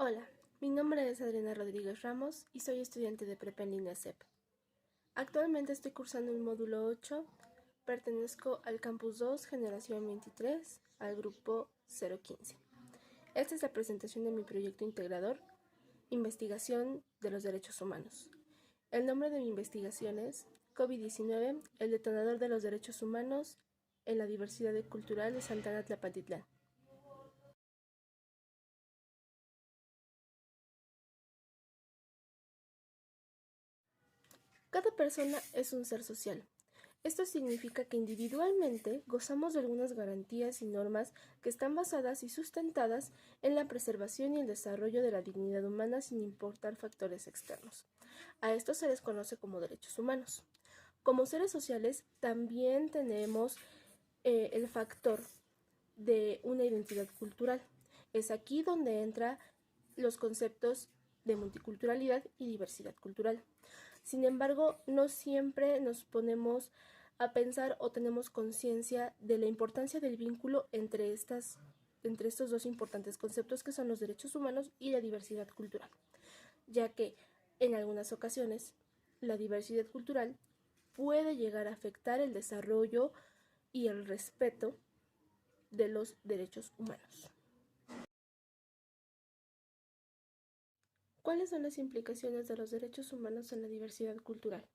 Hola, mi nombre es Adriana Rodríguez Ramos y soy estudiante de prepa en línea CEP. Actualmente estoy cursando el módulo 8, pertenezco al Campus 2, Generación 23, al grupo 015. Esta es la presentación de mi proyecto integrador, Investigación de los Derechos Humanos. El nombre de mi investigación es COVID-19, el detonador de los derechos humanos en la diversidad cultural de Santana Tlapatitlán. Cada persona es un ser social. Esto significa que individualmente gozamos de algunas garantías y normas que están basadas y sustentadas en la preservación y el desarrollo de la dignidad humana sin importar factores externos. A esto se les conoce como derechos humanos. Como seres sociales también tenemos el factor de una identidad cultural. Es aquí donde entran los conceptos de multiculturalidad y diversidad cultural. Sin embargo, no siempre nos ponemos a pensar o tenemos conciencia de la importancia del vínculo entre estos dos importantes conceptos que son los derechos humanos y la diversidad cultural, ya que en algunas ocasiones la diversidad cultural puede llegar a afectar el desarrollo y el respeto de los derechos humanos. ¿Cuáles son las implicaciones de los derechos humanos en la diversidad cultural?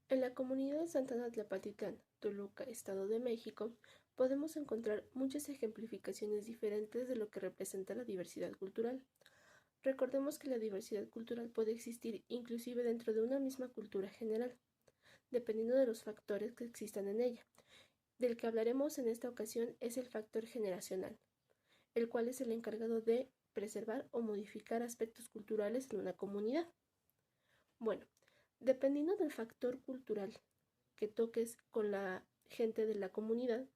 En la comunidad de Santana Tlapatitlán, Toluca, Estado de México, podemos encontrar muchas ejemplificaciones diferentes de lo que representa la diversidad cultural. Recordemos que la diversidad cultural puede existir inclusive dentro de una misma cultura general, dependiendo de los factores que existan en ella. Del que hablaremos en esta ocasión es el factor generacional, el cual es el encargado de preservar o modificar aspectos culturales en una comunidad. Bueno, dependiendo del factor cultural que toques con la gente de la comunidad,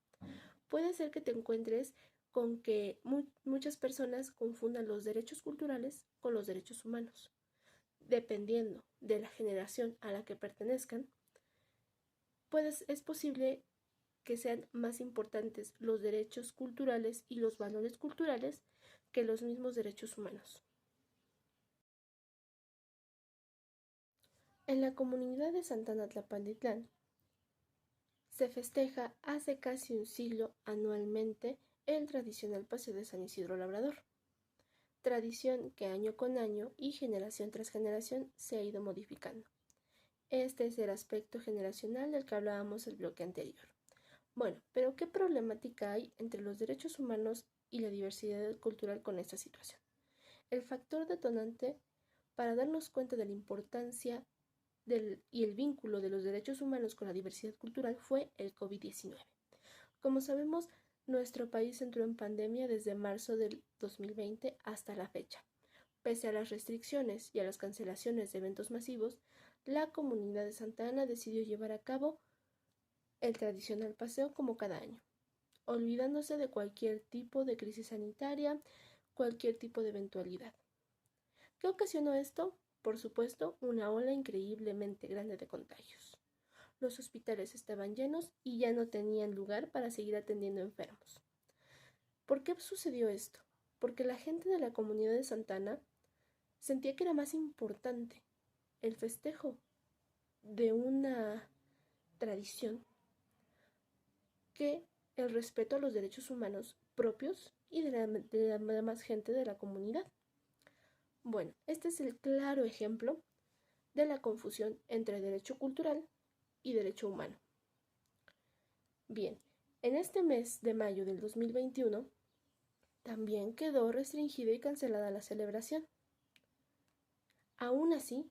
puede ser que te encuentres con que muchas personas confundan los derechos culturales con los derechos humanos. Dependiendo de la generación a la que pertenezcan, es posible que sean más importantes los derechos culturales y los valores culturales que los mismos derechos humanos. En la comunidad de Santana Tlapatitlán se festeja hace casi un siglo anualmente el tradicional Paseo de San Isidro Labrador, tradición que año con año y generación tras generación se ha ido modificando. Este es el aspecto generacional del que hablábamos el bloque anterior. Bueno, pero ¿qué problemática hay entre los derechos humanos y la diversidad cultural con esta situación? El factor detonante para darnos cuenta de la importancia y el vínculo de los derechos humanos con la diversidad cultural fue el COVID-19. Como sabemos, nuestro país entró en pandemia desde marzo del 2020 hasta la fecha. Pese a las restricciones y a las cancelaciones de eventos masivos, la comunidad de Santa Ana decidió llevar a cabo el tradicional paseo como cada año, olvidándose de cualquier tipo de crisis sanitaria, cualquier tipo de eventualidad. ¿Qué ocasionó esto? Por supuesto, una ola increíblemente grande de contagios. Los hospitales estaban llenos y ya no tenían lugar para seguir atendiendo enfermos. ¿Por qué sucedió esto? Porque la gente de la comunidad de Santa Ana sentía que era más importante el festejo de una tradición que el respeto a los derechos humanos propios y de la demás gente de la comunidad. Bueno, este es el claro ejemplo de la confusión entre derecho cultural y derecho humano. Bien, en este mes de mayo del 2021 también quedó restringida y cancelada la celebración. Aún así,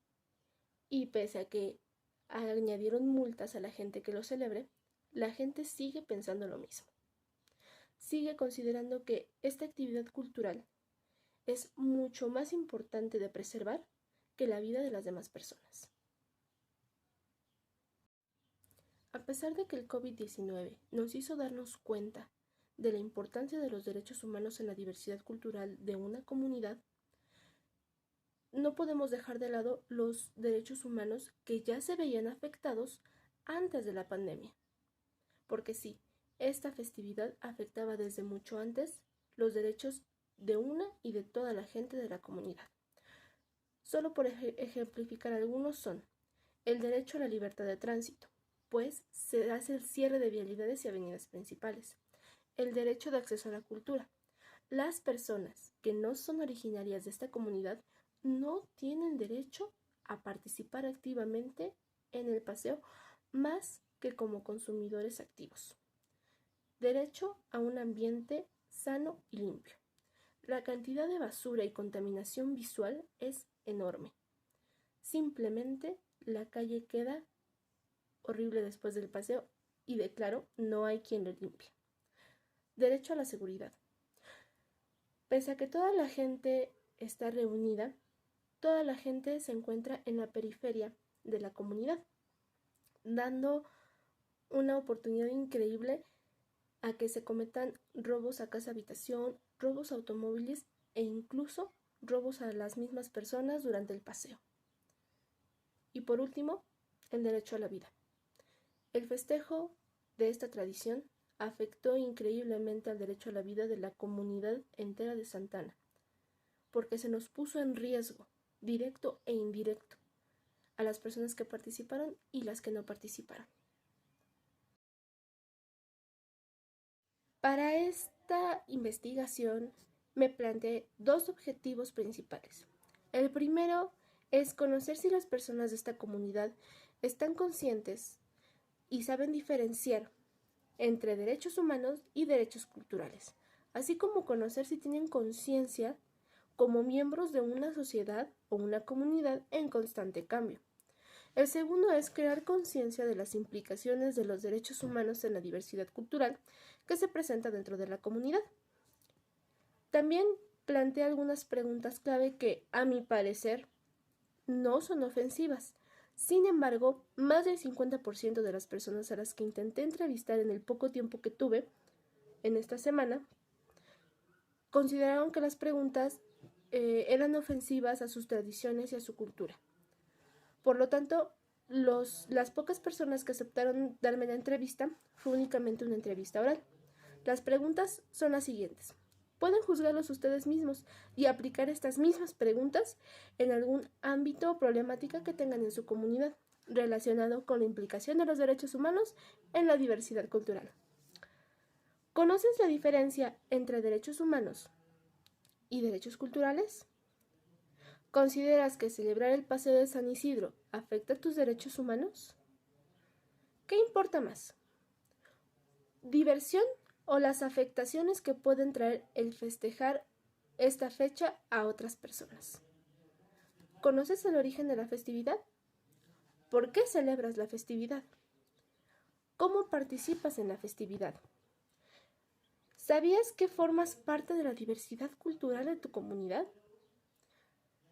y pese a que añadieron multas a la gente que lo celebre, la gente sigue pensando lo mismo. Sigue considerando que esta actividad cultural es mucho más importante de preservar que la vida de las demás personas. A pesar de que el COVID-19 nos hizo darnos cuenta de la importancia de los derechos humanos en la diversidad cultural de una comunidad, no podemos dejar de lado los derechos humanos que ya se veían afectados antes de la pandemia. Porque sí, esta festividad afectaba desde mucho antes los derechos de una y de toda la gente de la comunidad. Solo por ejemplificar algunos son el derecho a la libertad de tránsito, pues se hace el cierre de vialidades y avenidas principales. El derecho de acceso a la cultura. Las personas que no son originarias de esta comunidad no tienen derecho a participar activamente en el paseo más que como consumidores activos. Derecho a un ambiente sano y limpio. La cantidad de basura y contaminación visual es enorme. Simplemente la calle queda horrible después del paseo y claro, no hay quien lo limpie. Derecho a la seguridad. Pese a que toda la gente está reunida, toda la gente se encuentra en la periferia de la comunidad, dando una oportunidad increíble a que se cometan robos a casa habitación, robos a automóviles e incluso robos a las mismas personas durante el paseo. Y por último, el derecho a la vida. El festejo de esta tradición afectó increíblemente al derecho a la vida de la comunidad entera de Santa Ana, porque se nos puso en riesgo, directo e indirecto, a las personas que participaron y las que no participaron. Para esta investigación me planteé dos objetivos principales. El primero es conocer si las personas de esta comunidad están conscientes y saben diferenciar entre derechos humanos y derechos culturales, así como conocer si tienen conciencia como miembros de una sociedad o una comunidad en constante cambio. El segundo es crear conciencia de las implicaciones de los derechos humanos en la diversidad cultural que se presenta dentro de la comunidad. También planteé algunas preguntas clave que, a mi parecer, no son ofensivas. Sin embargo, más del 50% de las personas a las que intenté entrevistar en el poco tiempo que tuve en esta semana consideraron que las preguntas eran ofensivas a sus tradiciones y a su cultura. Por lo tanto, las pocas personas que aceptaron darme la entrevista fue únicamente una entrevista oral. Las preguntas son las siguientes. Pueden juzgarlos ustedes mismos y aplicar estas mismas preguntas en algún ámbito o problemática que tengan en su comunidad relacionado con la implicación de los derechos humanos en la diversidad cultural. ¿Conoces la diferencia entre derechos humanos y derechos culturales? ¿Consideras que celebrar el Paseo de San Isidro afecta tus derechos humanos? ¿Qué importa más? ¿Diversión o las afectaciones que pueden traer el festejar esta fecha a otras personas? ¿Conoces el origen de la festividad? ¿Por qué celebras la festividad? ¿Cómo participas en la festividad? ¿Sabías que formas parte de la diversidad cultural de tu comunidad?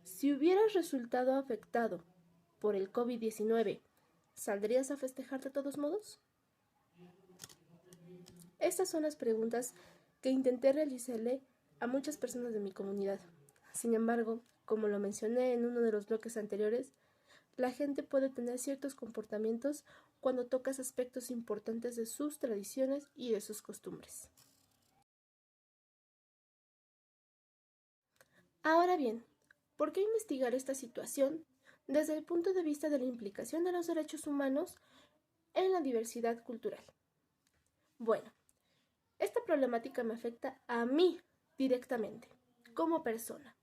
Si hubieras resultado afectado por el COVID-19, ¿saldrías a festejar de todos modos? Estas son las preguntas que intenté realizarle a muchas personas de mi comunidad. Sin embargo, como lo mencioné en uno de los bloques anteriores, la gente puede tener ciertos comportamientos cuando tocas aspectos importantes de sus tradiciones y de sus costumbres. Ahora bien, ¿por qué investigar esta situación desde el punto de vista de la implicación de los derechos humanos en la diversidad cultural? Bueno, esta problemática me afecta a mí directamente, como persona.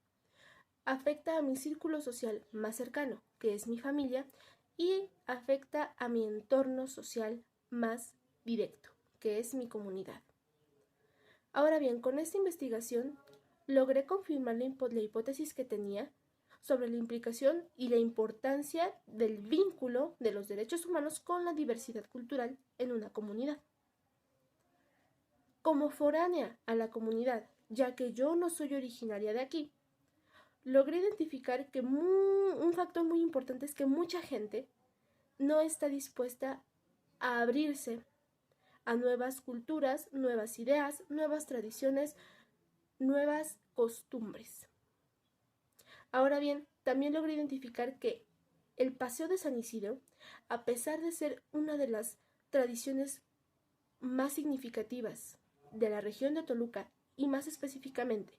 Afecta a mi círculo social más cercano, que es mi familia, y afecta a mi entorno social más directo, que es mi comunidad. Ahora bien, con esta investigación logré confirmar la hipótesis que tenía sobre la implicación y la importancia del vínculo de los derechos humanos con la diversidad cultural en una comunidad. Como foránea a la comunidad, ya que yo no soy originaria de aquí, logré identificar que un factor muy importante es que mucha gente no está dispuesta a abrirse a nuevas culturas, nuevas ideas, nuevas tradiciones, nuevas costumbres. Ahora bien, también logré identificar que el Paseo de San Isidro, a pesar de ser una de las tradiciones más significativas de la región de Toluca y más específicamente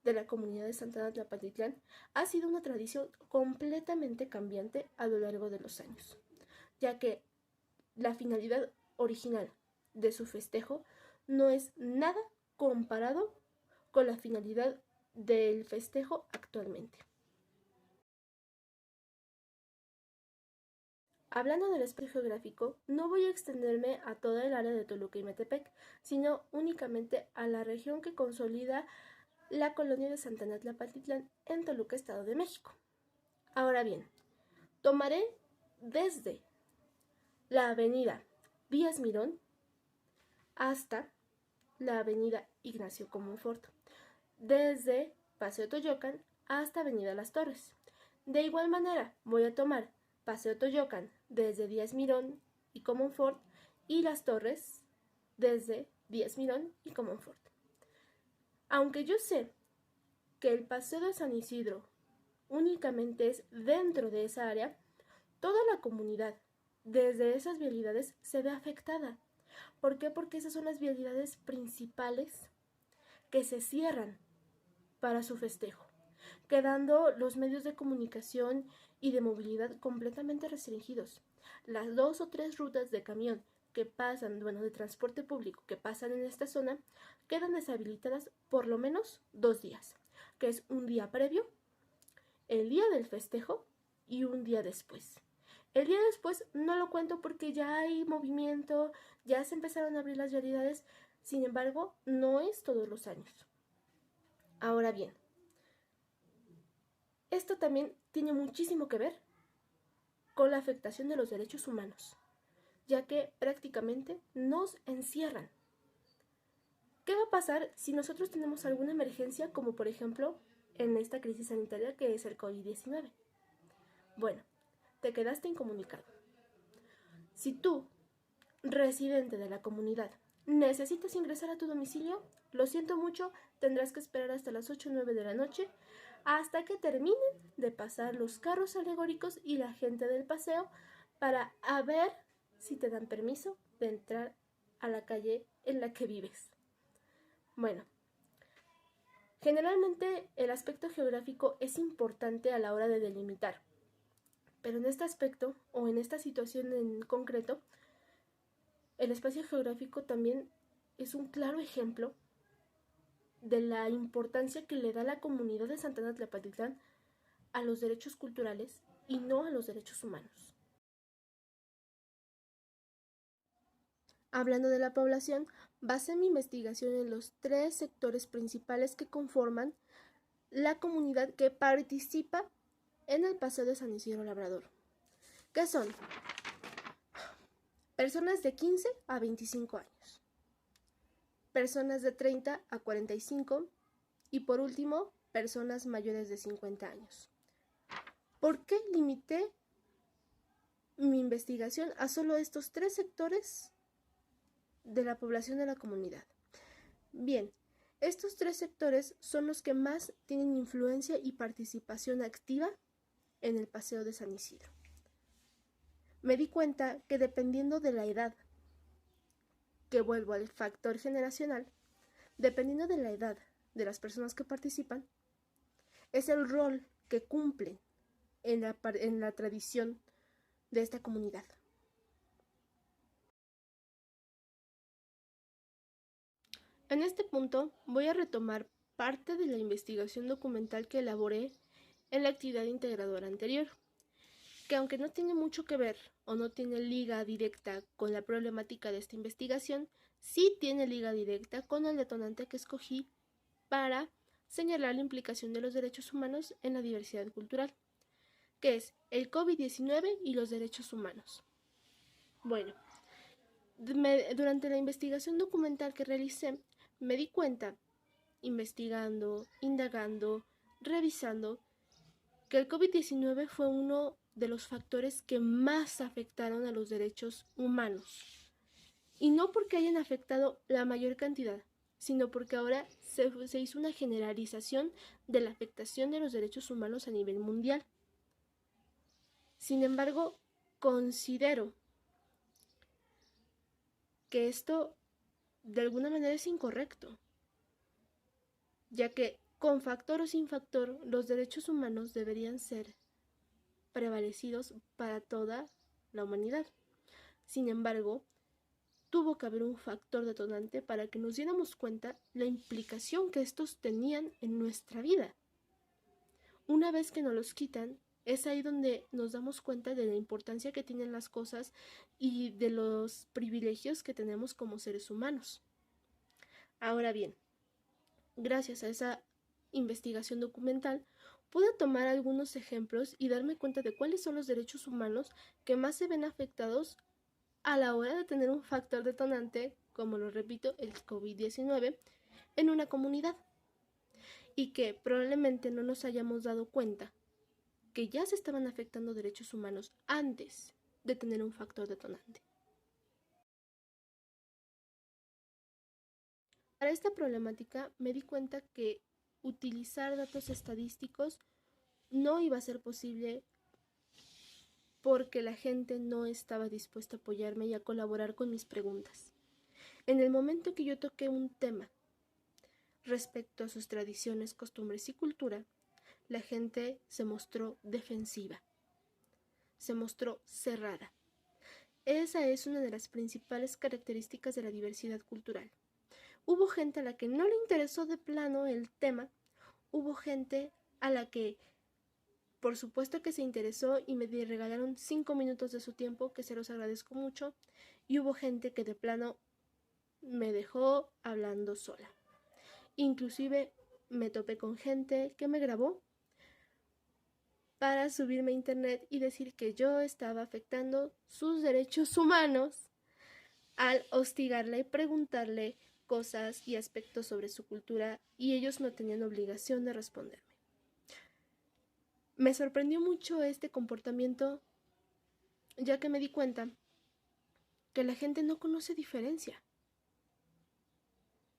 de la comunidad de Santana Tepatitlán ha sido una tradición completamente cambiante a lo largo de los años, ya que la finalidad original de su festejo no es nada comparado con la finalidad del festejo actualmente. Hablando del espacio geográfico, no voy a extenderme a toda el área de Toluca y Metepec, sino únicamente a la región que consolida la colonia de Santana Tepatitlán en Toluca, Estado de México. Ahora bien, tomaré desde la avenida Díaz Mirón hasta la avenida Ignacio Comonfort, desde Paseo Toyocan hasta avenida Las Torres. De igual manera, voy a tomar Paseo Toyocan desde Díaz Mirón y Comonfort y Las Torres desde Díaz Mirón y Comonfort. Aunque yo sé que el Paseo de San Isidro únicamente es dentro de esa área, toda la comunidad desde esas vialidades se ve afectada. ¿Por qué? Porque esas son las vialidades principales que se cierran para su festejo, quedando los medios de comunicación y de movilidad completamente restringidos. Las 2 o 3 rutas de camión que pasan, de transporte público que pasan en esta zona, quedan deshabilitadas por lo menos 2 días, que es un día previo, el día del festejo y un día después. El día después no lo cuento porque ya hay movimiento, ya se empezaron a abrir las vialidades, sin embargo, no es todos los años. Ahora bien, esto también tiene muchísimo que ver con la afectación de los derechos humanos, ya que prácticamente nos encierran. ¿Qué va a pasar si nosotros tenemos alguna emergencia, como por ejemplo en esta crisis sanitaria que es el COVID-19? Bueno, te quedaste incomunicado. Si tú, residente de la comunidad, necesitas ingresar a tu domicilio, lo siento mucho, tendrás que esperar hasta las 8 o 9 de la noche hasta que terminen de pasar los carros alegóricos y la gente del paseo para ver si te dan permiso de entrar a la calle en la que vives. Bueno, generalmente el aspecto geográfico es importante a la hora de delimitar, pero en este aspecto o en esta situación en concreto, el espacio geográfico también es un claro ejemplo de la importancia que le da la comunidad de Santana Tepatitlán a los derechos culturales y no a los derechos humanos. Hablando de la población, basé mi investigación en los 3 sectores principales que conforman la comunidad que participa en el Paseo de San Isidro Labrador, que son personas de 15 a 25 años, personas de 30 a 45 y por último, personas mayores de 50 años. ¿Por qué limité mi investigación a solo estos 3 sectores de la población de la comunidad? Bien, estos 3 sectores son los que más tienen influencia y participación activa en el Paseo de San Isidro. Me di cuenta que dependiendo de la edad, que vuelvo al factor generacional, dependiendo de la edad de las personas que participan, es el rol que cumplen en la tradición de esta comunidad. En este punto voy a retomar parte de la investigación documental que elaboré en la actividad integradora anterior, que aunque no tiene mucho que ver o no tiene liga directa con la problemática de esta investigación, sí tiene liga directa con el detonante que escogí para señalar la implicación de los derechos humanos en la diversidad cultural, que es el COVID-19 y los derechos humanos. Bueno, durante la investigación documental que realicé, me di cuenta, investigando, indagando, revisando, que el COVID-19 fue uno de los factores que más afectaron a los derechos humanos. Y no porque hayan afectado la mayor cantidad, sino porque ahora se hizo una generalización de la afectación de los derechos humanos a nivel mundial. Sin embargo, considero que esto de alguna manera es incorrecto, ya que Con factor o sin factor, los derechos humanos deberían ser prevalecidos para toda la humanidad. Sin embargo, tuvo que haber un factor detonante para que nos diéramos cuenta la implicación que estos tenían en nuestra vida. Una vez que nos los quitan, es ahí donde nos damos cuenta de la importancia que tienen las cosas y de los privilegios que tenemos como seres humanos. Ahora bien, gracias a esa investigación documental, pude tomar algunos ejemplos y darme cuenta de cuáles son los derechos humanos que más se ven afectados a la hora de tener un factor detonante, como lo repito, el COVID-19, en una comunidad. Y que probablemente no nos hayamos dado cuenta que ya se estaban afectando derechos humanos antes de tener un factor detonante. Para esta problemática me di cuenta que utilizar datos estadísticos no iba a ser posible porque la gente no estaba dispuesta a apoyarme y a colaborar con mis preguntas. En el momento que yo toqué un tema respecto a sus tradiciones, costumbres y cultura, la gente se mostró defensiva, se mostró cerrada. Esa es una de las principales características de la diversidad cultural. Hubo gente a la que no le interesó de plano el tema, hubo gente a la que por supuesto que se interesó y me regalaron 5 minutos de su tiempo, que se los agradezco mucho, y hubo gente que de plano me dejó hablando sola. Inclusive me topé con gente que me grabó para subirme a internet y decir que yo estaba afectando sus derechos humanos al hostigarla y preguntarle cosas y aspectos sobre su cultura, y ellos no tenían obligación de responderme. Me sorprendió mucho este comportamiento, ya que me di cuenta que la gente no conoce diferencia.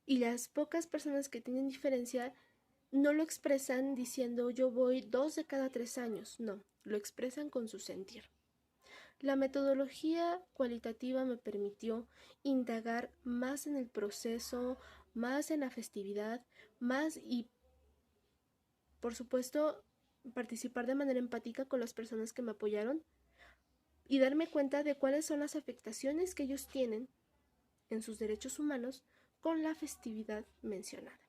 Y las pocas personas que tienen diferencia no lo expresan diciendo yo voy 2 de cada 3 años, no, lo expresan con su sentir. La metodología cualitativa me permitió indagar más en el proceso, más en la festividad, más y, por supuesto, participar de manera empática con las personas que me apoyaron y darme cuenta de cuáles son las afectaciones que ellos tienen en sus derechos humanos con la festividad mencionada.